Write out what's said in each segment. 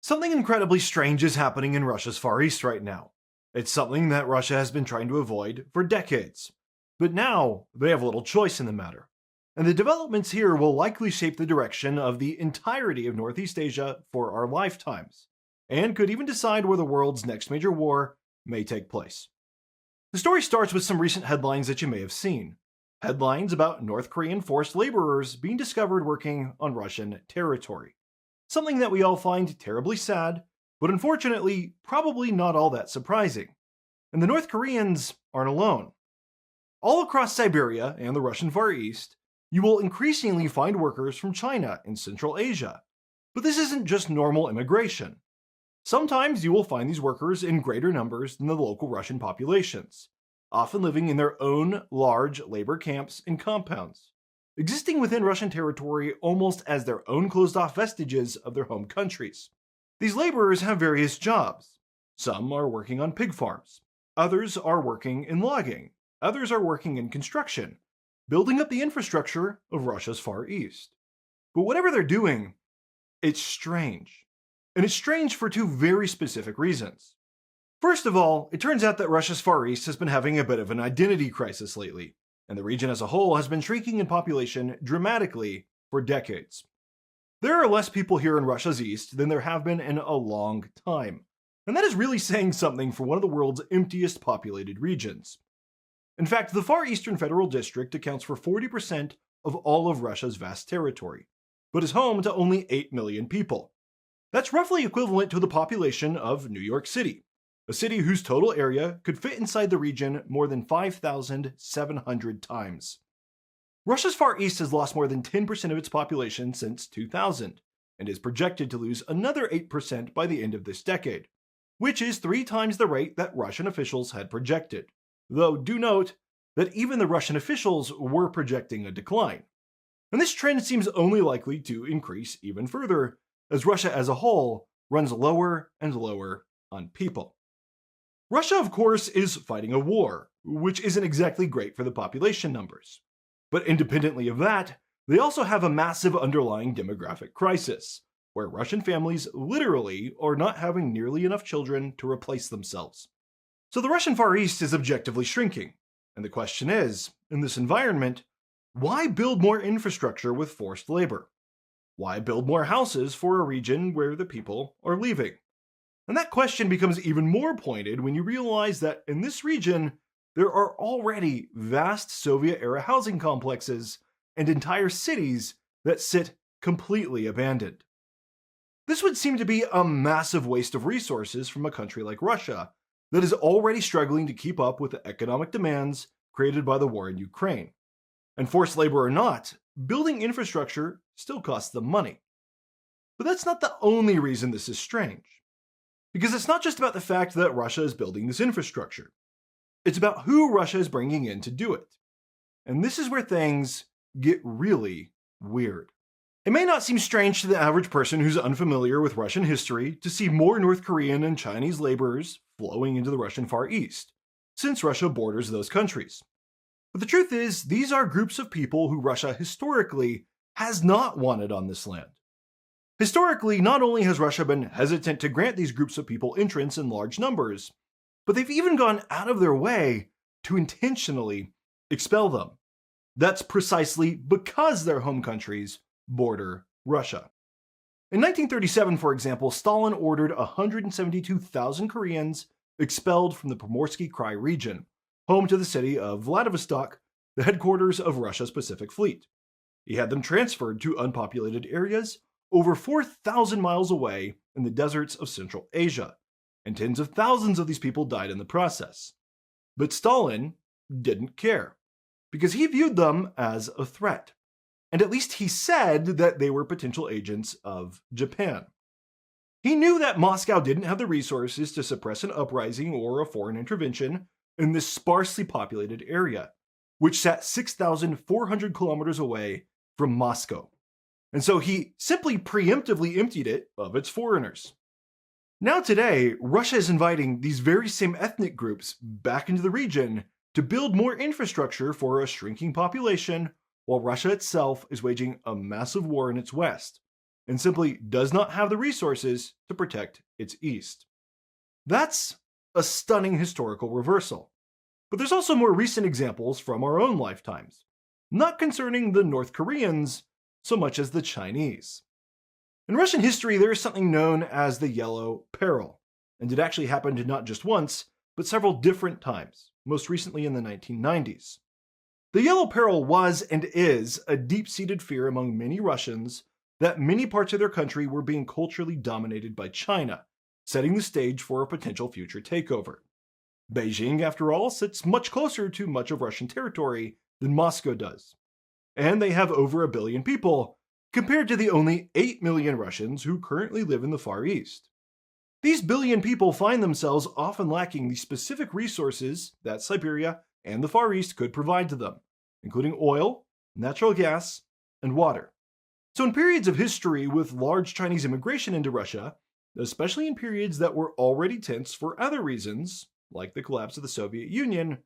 Something incredibly strange is happening in Russia's Far East right now. It's something that Russia has been trying to avoid for decades. But now, they have little choice in the matter. And the developments here will likely shape the direction of the entirety of Northeast Asia for our lifetimes, and could even decide where the world's next major war may take place. The story starts with some recent headlines that you may have seen. Headlines about North Korean forced laborers being discovered working on Russian territory. Something that we all find terribly sad, but unfortunately, probably not all that surprising. And the North Koreans aren't alone. All across Siberia and the Russian Far East, you will increasingly find workers from China and Central Asia. But this isn't just normal immigration. Sometimes you will find these workers in greater numbers than the local Russian populations, often living in their own large labor camps and compounds, existing within Russian territory almost as their own closed-off vestiges of their home countries. These laborers have various jobs. Some are working on pig farms, others are working in logging, others are working in construction, building up the infrastructure of Russia's Far East. But whatever they're doing, it's strange. And it's strange for two very specific reasons. First of all, it turns out that Russia's Far East has been having a bit of an identity crisis lately, and the region as a whole has been shrinking in population dramatically for decades. There are less people here in Russia's East than there have been in a long time, and that is really saying something for one of the world's emptiest populated regions. In fact, the Far Eastern Federal District accounts for 40% of all of Russia's vast territory, but is home to only 8 million people. That's roughly equivalent to the population of New York City, a city whose total area could fit inside the region more than 5,700 times. Russia's Far East has lost more than 10% of its population since 2000, and is projected to lose another 8% by the end of this decade, which is 3 times the rate that Russian officials had projected. Though do note that even the Russian officials were projecting a decline. And this trend seems only likely to increase even further as Russia as a whole runs lower and lower on people. Russia, of course, is fighting a war, which isn't exactly great for the population numbers. But independently of that, they also have a massive underlying demographic crisis, where Russian families literally are not having nearly enough children to replace themselves. So the Russian Far East is objectively shrinking, and the question is, in this environment, why build more infrastructure with forced labor? Why build more houses for a region where the people are leaving? And that question becomes even more pointed when you realize that in this region, there are already vast Soviet-era housing complexes and entire cities that sit completely abandoned. This would seem to be a massive waste of resources from a country like Russia that is already struggling to keep up with the economic demands created by the war in Ukraine. And forced labor or not, building infrastructure still costs them money. But that's not the only reason this is strange. Because it's not just about the fact that Russia is building this infrastructure. It's about who Russia is bringing in to do it. And this is where things get really weird. It may not seem strange to the average person who's unfamiliar with Russian history to see more North Korean and Chinese laborers flowing into the Russian Far East, since Russia borders those countries. But the truth is, these are groups of people who Russia historically has not wanted on this land. Historically, not only has Russia been hesitant to grant these groups of people entrance in large numbers, but they've even gone out of their way to intentionally expel them. That's precisely because their home countries border Russia. In 1937, for example, Stalin ordered 172,000 Koreans expelled from the Primorsky Krai region, home to the city of Vladivostok, the headquarters of Russia's Pacific Fleet. He had them transferred to unpopulated areas over 4,000 miles away in the deserts of Central Asia, and tens of thousands of these people died in the process. But Stalin didn't care, because he viewed them as a threat. And at least he said that they were potential agents of Japan. He knew that Moscow didn't have the resources to suppress an uprising or a foreign intervention in this sparsely populated area, which sat 6,400 kilometers away from Moscow. And so he simply preemptively emptied it of its foreigners. Now today, Russia is inviting these very same ethnic groups back into the region to build more infrastructure for a shrinking population, while Russia itself is waging a massive war in its west, and simply does not have the resources to protect its east. That's a stunning historical reversal. But there's also more recent examples from our own lifetimes, not concerning the North Koreans so much as the Chinese. In Russian history, there is something known as the Yellow Peril, and it actually happened not just once, but several different times, most recently in the 1990s. The Yellow Peril was and is a deep-seated fear among many Russians that many parts of their country were being culturally dominated by China, setting the stage for a potential future takeover. Beijing, after all, sits much closer to much of Russian territory than Moscow does, and they have over 1 billion people, compared to the only 8 million Russians who currently live in the Far East. These billion people find themselves often lacking the specific resources that Siberia and the Far East could provide to them, including oil, natural gas, and water. So in periods of history with large Chinese immigration into Russia, especially in periods that were already tense for other reasons, like the collapse of the Soviet Union,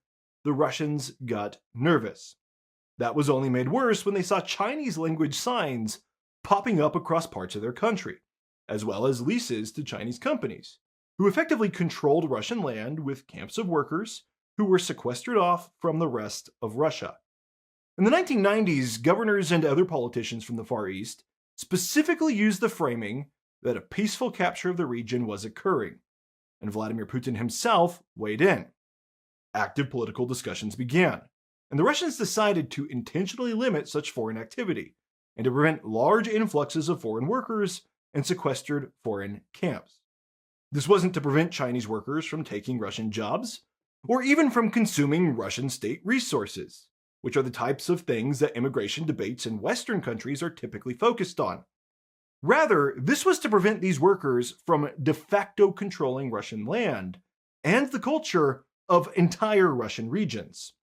the Russians got nervous. That was only made worse when they saw Chinese language signs popping up across parts of their country, as well as leases to Chinese companies, who effectively controlled Russian land with camps of workers who were sequestered off from the rest of Russia. In the 1990s, governors and other politicians from the Far East specifically used the framing that a peaceful capture of the region was occurring, and Vladimir Putin himself weighed in. Active political discussions began, and the Russians decided to intentionally limit such foreign activity and to prevent large influxes of foreign workers and sequestered foreign camps. This wasn't to prevent Chinese workers from taking Russian jobs, or even from consuming Russian state resources, which are the types of things that immigration debates in Western countries are typically focused on. Rather, this was to prevent these workers from de facto controlling Russian land and the culture of entire Russian regions.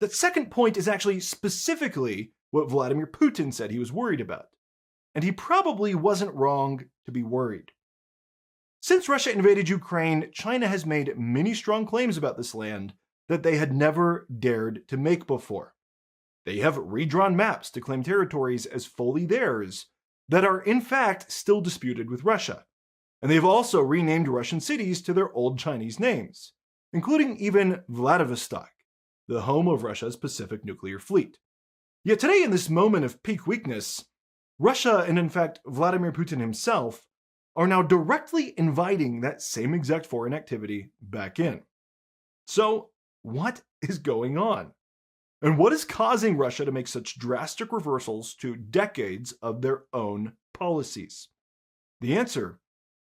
That second point is actually specifically what Vladimir Putin said he was worried about, and he probably wasn't wrong to be worried. Since Russia invaded Ukraine, China has made many strong claims about this land that they had never dared to make before. They have redrawn maps to claim territories as fully theirs that are in fact still disputed with Russia, and they've also renamed Russian cities to their old Chinese names, including even Vladivostok, the home of Russia's Pacific nuclear fleet. Yet today, in this moment of peak weakness, Russia, and in fact Vladimir Putin himself, are now directly inviting that same exact foreign activity back in. So, what is going on? And what is causing Russia to make such drastic reversals to decades of their own policies? The answer,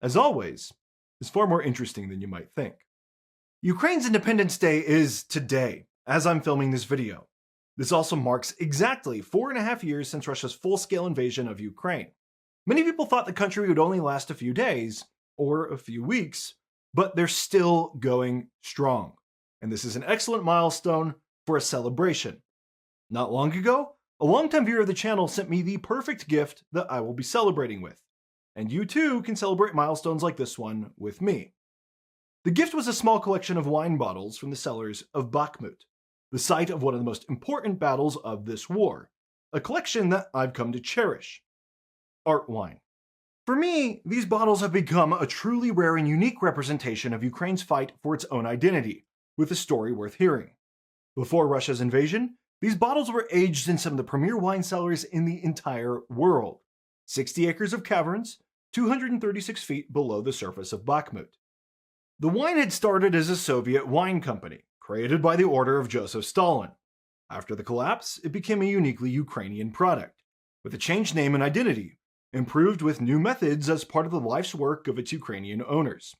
as always, is far more interesting than you might think. Ukraine's Independence Day is today, as I'm filming this video. This also marks exactly 4.5 years since Russia's full-scale invasion of Ukraine. Many people thought the country would only last a few days, or a few weeks, but they're still going strong. And this is an excellent milestone for a celebration. Not long ago, a longtime viewer of the channel sent me the perfect gift that I will be celebrating with. And you too can celebrate milestones like this one with me. The gift was a small collection of wine bottles from the cellars of Bakhmut, the site of one of the most important battles of this war, a collection that I've come to cherish. Art wine. For me, these bottles have become a truly rare and unique representation of Ukraine's fight for its own identity, with a story worth hearing. Before Russia's invasion, these bottles were aged in some of the premier wine cellars in the entire world, 60 acres of caverns, 236 feet below the surface of Bakhmut. The wine had started as a Soviet wine company, created by the order of Joseph Stalin. After the collapse, it became a uniquely Ukrainian product, with a changed name and identity, improved with new methods as part of the life's work of its Ukrainian owners.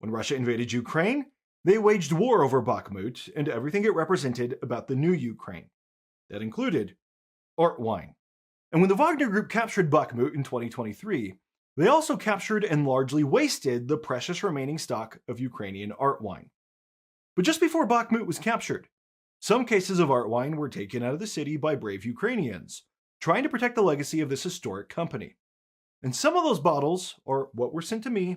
When Russia invaded Ukraine, they waged war over Bakhmut and everything it represented about the new Ukraine. That included art wine. And when the Wagner Group captured Bakhmut in 2023, they also captured and largely wasted the precious remaining stock of Ukrainian art wine. But just before Bakhmut was captured, some cases of art wine were taken out of the city by brave Ukrainians, trying to protect the legacy of this historic company. And some of those bottles are what were sent to me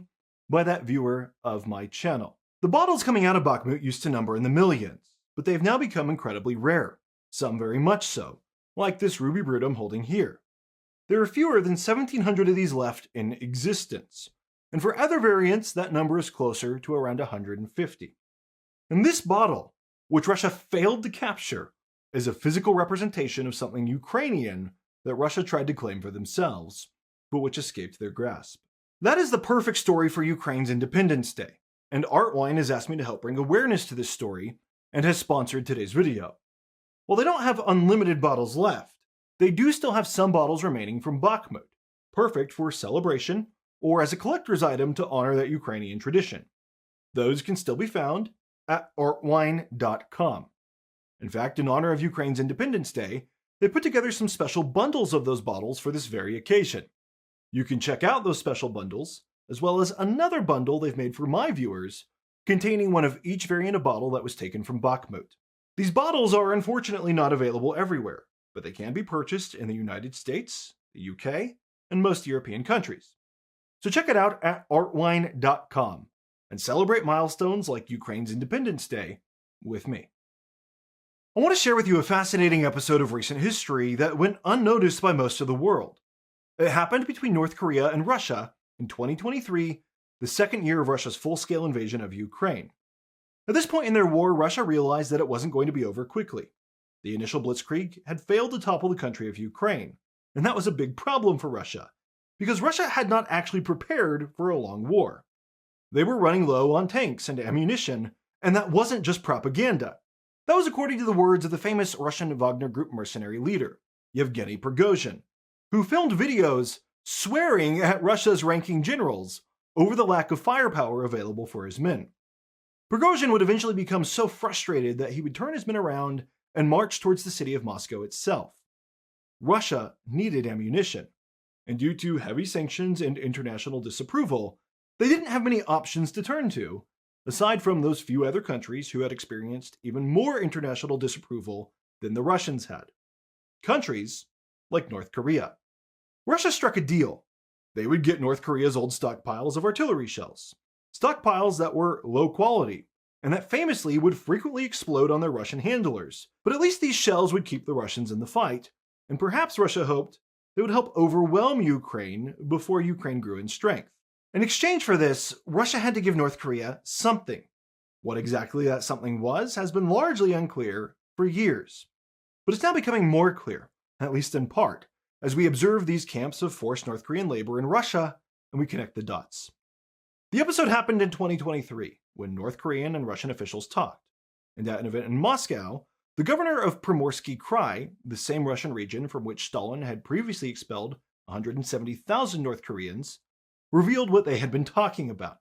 by that viewer of my channel. The bottles coming out of Bakhmut used to number in the millions, but they've now become incredibly rare, some very much so, like this Ruby Brut I'm holding here. There are fewer than 1,700 of these left in existence, and for other variants, that number is closer to around 150. And this bottle, which Russia failed to capture, is a physical representation of something Ukrainian that Russia tried to claim for themselves, but which escaped their grasp. That is the perfect story for Ukraine's Independence Day, and Artwine has asked me to help bring awareness to this story and has sponsored today's video. While they don't have unlimited bottles left, they do still have some bottles remaining from Bakhmut, perfect for celebration or as a collector's item to honor that Ukrainian tradition. Those can still be found at artwine.com. In fact, in honor of Ukraine's Independence Day, they put together some special bundles of those bottles for this very occasion. You can check out those special bundles, as well as another bundle they've made for my viewers, containing one of each variant of bottle that was taken from Bakhmut. These bottles are unfortunately not available everywhere, but they can be purchased in the United States, the UK, and most European countries. So check it out at artwine.com and celebrate milestones like Ukraine's Independence Day with me. I want to share with you a fascinating episode of recent history that went unnoticed by most of the world. It happened between North Korea and Russia in 2023, the second year of Russia's full-scale invasion of Ukraine. At this point in their war, Russia realized that it wasn't going to be over quickly. The initial blitzkrieg had failed to topple the country of Ukraine, and that was a big problem for Russia, because Russia had not actually prepared for a long war. They were running low on tanks and ammunition, and that wasn't just propaganda. That was according to the words of the famous Russian Wagner Group mercenary leader, Yevgeny Prigozhin, who filmed videos swearing at Russia's ranking generals over the lack of firepower available for his men. Prigozhin would eventually become so frustrated that he would turn his men around and march towards the city of Moscow itself. Russia needed ammunition, and due to heavy sanctions and international disapproval, they didn't have many options to turn to, aside from those few other countries who had experienced even more international disapproval than the Russians had. Countries like North Korea. Russia struck a deal. They would get North Korea's old stockpiles of artillery shells, stockpiles that were low quality, and that famously would frequently explode on their Russian handlers. But at least these shells would keep the Russians in the fight, and perhaps Russia hoped they would help overwhelm Ukraine before Ukraine grew in strength. In exchange for this, Russia had to give North Korea something. What exactly that something was has been largely unclear for years. But it's now becoming more clear, at least in part, as we observe these camps of forced North Korean labor in Russia and we connect the dots. The episode happened in 2023, when North Korean and Russian officials talked. And at an event in Moscow, the governor of Primorsky Krai, the same Russian region from which Stalin had previously expelled 170,000 North Koreans, revealed what they had been talking about.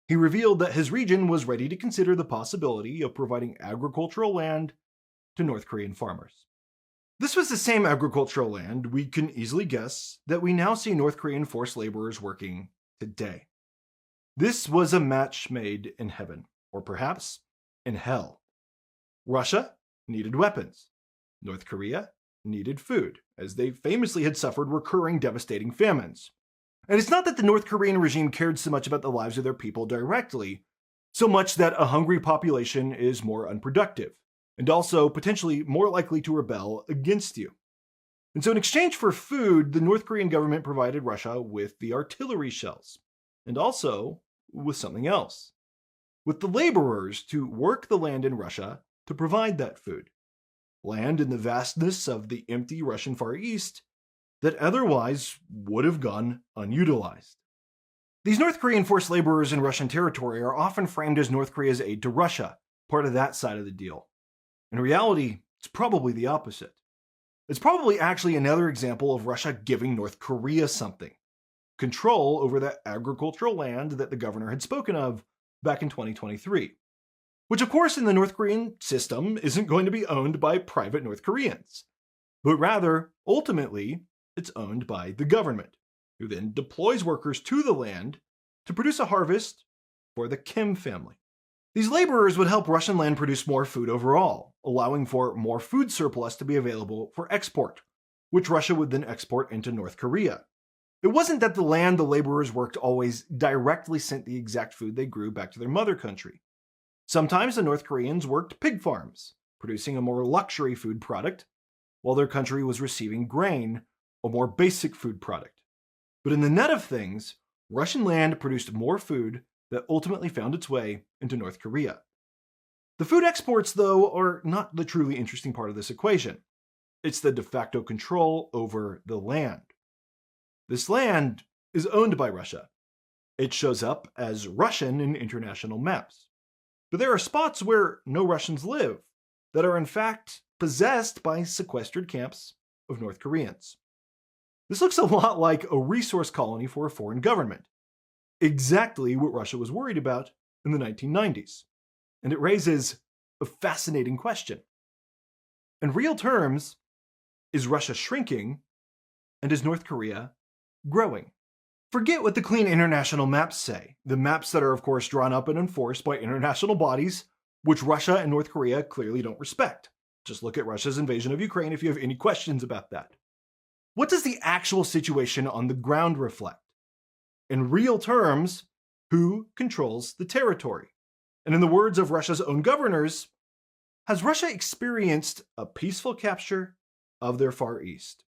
He revealed that his region was ready to consider the possibility of providing agricultural land to North Korean farmers. This was the same agricultural land, we can easily guess, that we now see North Korean forced laborers working today. This was a match made in heaven, or perhaps in hell. Russia needed weapons. North Korea needed food, as they famously had suffered recurring devastating famines. And it's not that the North Korean regime cared so much about the lives of their people directly, so much that a hungry population is more unproductive, and also potentially more likely to rebel against you. And so in exchange for food, the North Korean government provided Russia with the artillery shells, and also with something else. With the laborers to work the land in Russia to provide that food. Land in the vastness of the empty Russian Far East that otherwise would have gone unutilized. These North Korean forced laborers in Russian territory are often framed as North Korea's aid to Russia, part of that side of the deal. In reality, it's probably the opposite. It's probably actually another example of Russia giving North Korea something. Control over that agricultural land that the governor had spoken of back in 2023. Which of course in the North Korean system isn't going to be owned by private North Koreans, but rather, ultimately, it's owned by the government, who then deploys workers to the land to produce a harvest for the Kim family. These laborers would help Russian land produce more food overall, allowing for more food surplus to be available for export, which Russia would then export into North Korea. It wasn't that the land the laborers worked always directly sent the exact food they grew back to their mother country. Sometimes the North Koreans worked pig farms, producing a more luxury food product, while their country was receiving grain a more basic food product. But in the net of things, Russian land produced more food that ultimately found its way into North Korea. The food exports, though, are not the truly interesting part of this equation. It's the de facto control over the land. This land is owned by Russia. It shows up as Russian in international maps. But there are spots where no Russians live that are in fact possessed by sequestered camps of North Koreans. This looks a lot like a resource colony for a foreign government, exactly what Russia was worried about in the 1990s. And it raises a fascinating question. In real terms, is Russia shrinking and is North Korea growing? Forget what the clean international maps say, the maps that are of course drawn up and enforced by international bodies, which Russia and North Korea clearly don't respect. Just look at Russia's invasion of Ukraine if you have any questions about that. What does the actual situation on the ground reflect? In real terms, who controls the territory? And in the words of Russia's own governors, has Russia experienced a peaceful capture of their Far East?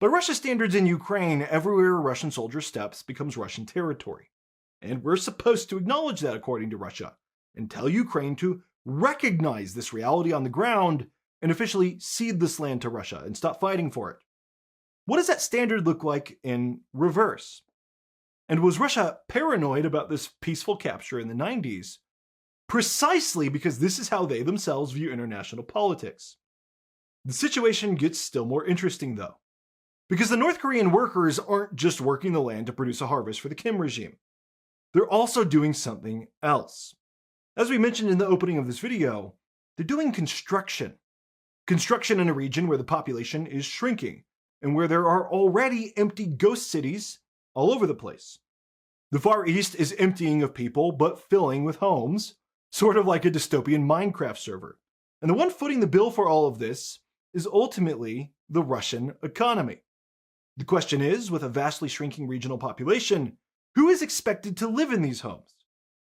By Russia's standards in Ukraine, everywhere a Russian soldier steps becomes Russian territory. And we're supposed to acknowledge that, according to Russia, and tell Ukraine to recognize this reality on the ground and officially cede this land to Russia and stop fighting for it. What does that standard look like in reverse? And was Russia paranoid about this peaceful capture in the 90s? Precisely because this is how they themselves view international politics. The situation gets still more interesting, though. Because the North Korean workers aren't just working the land to produce a harvest for the Kim regime. They're also doing something else. As we mentioned in the opening of this video, they're doing construction. Construction in a region where the population is shrinking and where there are already empty ghost cities all over the place. The Far East is emptying of people but filling with homes, sort of like a dystopian Minecraft server. And the one footing the bill for all of this is ultimately the Russian economy. The question is, with a vastly shrinking regional population, who is expected to live in these homes?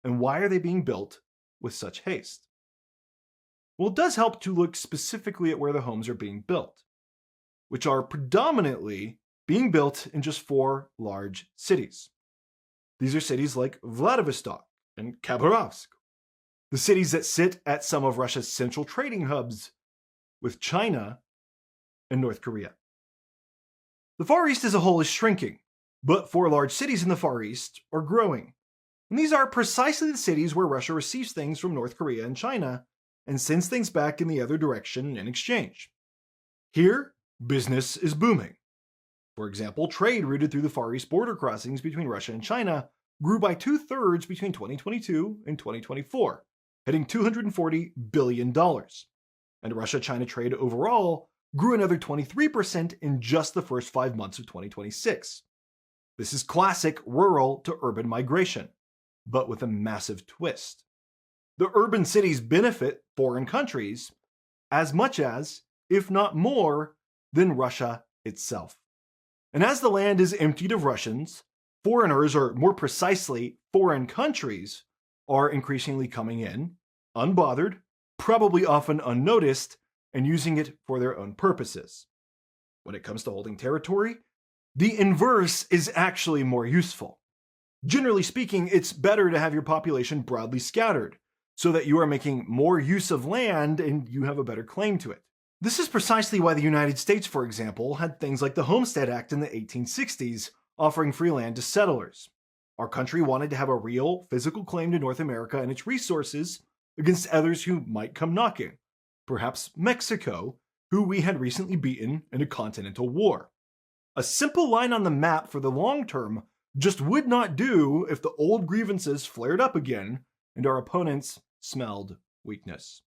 And why are they being built with such haste? Well, it does help to look specifically at where the homes are being built, which are predominantly being built in just 4 large cities. These are cities like Vladivostok and Khabarovsk, the cities that sit at some of Russia's central trading hubs with China and North Korea. The Far East as a whole is shrinking, but 4 large cities in the Far East are growing. And these are precisely the cities where Russia receives things from North Korea and China and sends things back in the other direction in exchange. Here, business is booming. For example, trade routed through the Far East border crossings between Russia and China grew by 2/3 between 2022 and 2024, hitting $240 billion. And Russia-China trade overall grew another 23% in just the first 5 months of 2026. This is classic rural to urban migration, but with a massive twist. The urban cities benefit foreign countries as much as, if not more, than Russia itself. And as the land is emptied of Russians, foreigners, or more precisely, foreign countries, are increasingly coming in, unbothered, probably often unnoticed, and using it for their own purposes. When it comes to holding territory, the inverse is actually more useful. Generally speaking, it's better to have your population broadly scattered, so that you are making more use of land and you have a better claim to it. This is precisely why the United States, for example, had things like the Homestead Act in the 1860s, offering free land to settlers. Our country wanted to have a real, physical claim to North America and its resources against others who might come knocking. Perhaps Mexico, who we had recently beaten in a continental war. A simple line on the map for the long term just would not do if the old grievances flared up again and our opponents smelled weakness.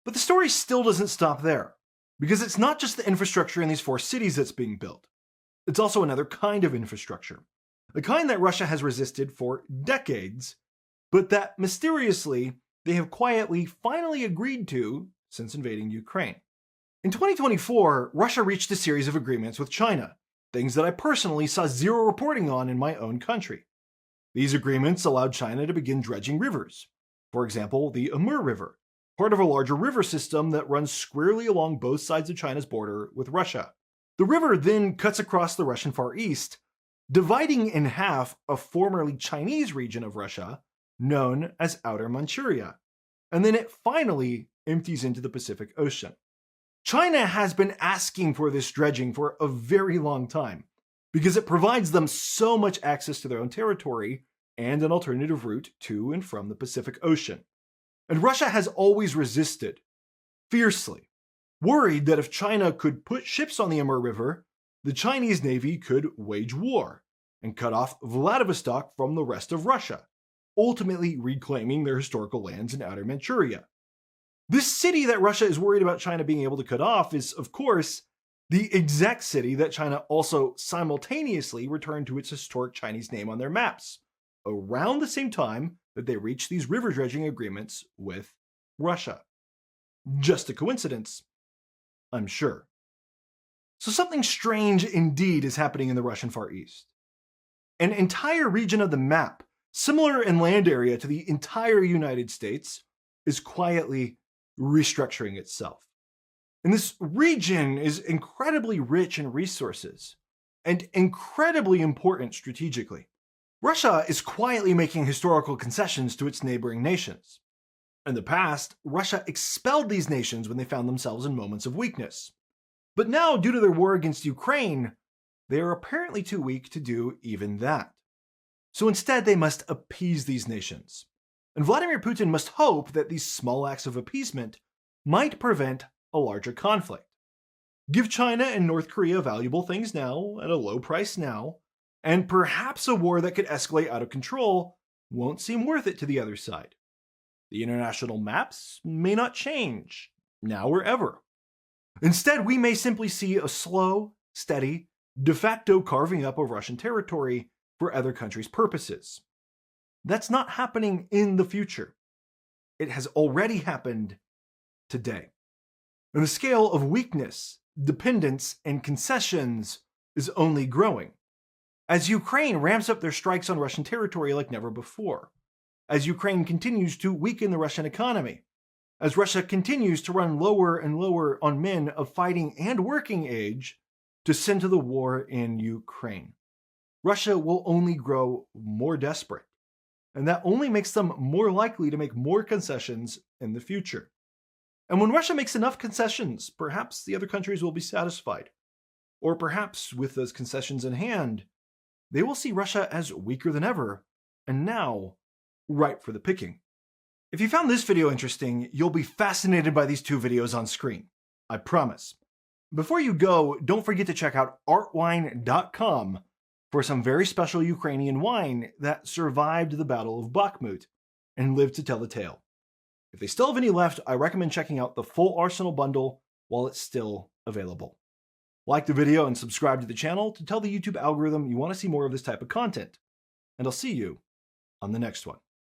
But the story still doesn't stop there, because it's not just the infrastructure in these 4 cities that's being built. It's also another kind of infrastructure, a kind that Russia has resisted for decades, but that mysteriously they have quietly finally agreed to since invading Ukraine. In 2024, Russia reached a series of agreements with China, things that I personally saw zero reporting on in my own country. These agreements allowed China to begin dredging rivers. For example, the Amur River, part of a larger river system that runs squarely along both sides of China's border with Russia. The river then cuts across the Russian Far East, dividing in half a formerly Chinese region of Russia known as Outer Manchuria, and then it finally empties into the Pacific Ocean. China has been asking for this dredging for a very long time because it provides them so much access to their own territory and an alternative route to and from the Pacific Ocean. And Russia has always resisted, fiercely, worried that if China could put ships on the Amur River, the Chinese Navy could wage war and cut off Vladivostok from the rest of Russia, ultimately reclaiming their historical lands in Outer Manchuria. This city that Russia is worried about China being able to cut off is, of course, the exact city that China also simultaneously returned to its historic Chinese name on their maps, around the same time that they reached these river dredging agreements with Russia. Just a coincidence? I'm sure. So something strange indeed is happening in the Russian Far East. An entire region of the map, similar in land area to the entire United States, is quietly restructuring itself. And this region is incredibly rich in resources and incredibly important strategically. Russia is quietly making historical concessions to its neighboring nations. In the past, Russia expelled these nations when they found themselves in moments of weakness. But now, due to their war against Ukraine, they are apparently too weak to do even that. So instead, they must appease these nations. And Vladimir Putin must hope that these small acts of appeasement might prevent a larger conflict. Give China and North Korea valuable things now, at a low price now, and perhaps a war that could escalate out of control won't seem worth it to the other side. The international maps may not change, now or ever. Instead, we may simply see a slow, steady, de facto carving up of Russian territory for other countries' purposes. That's not happening in the future. It has already happened today. And the scale of weakness, dependence, and concessions is only growing. As Ukraine ramps up their strikes on Russian territory like never before, as Ukraine continues to weaken the Russian economy, as Russia continues to run lower and lower on men of fighting and working age to send to the war in Ukraine. Russia will only grow more desperate, and that only makes them more likely to make more concessions in the future. And when Russia makes enough concessions, perhaps the other countries will be satisfied. Or perhaps with those concessions in hand, they will see Russia as weaker than ever, and now ripe for the picking. If you found this video interesting, you'll be fascinated by these two videos on screen. I promise. Before you go, don't forget to check out artwine.com for some very special Ukrainian wine that survived the Battle of Bakhmut and lived to tell the tale. If they still have any left, I recommend checking out the full Arsenal bundle while it's still available. Like the video and subscribe to the channel to tell the YouTube algorithm you want to see more of this type of content. And I'll see you on the next one.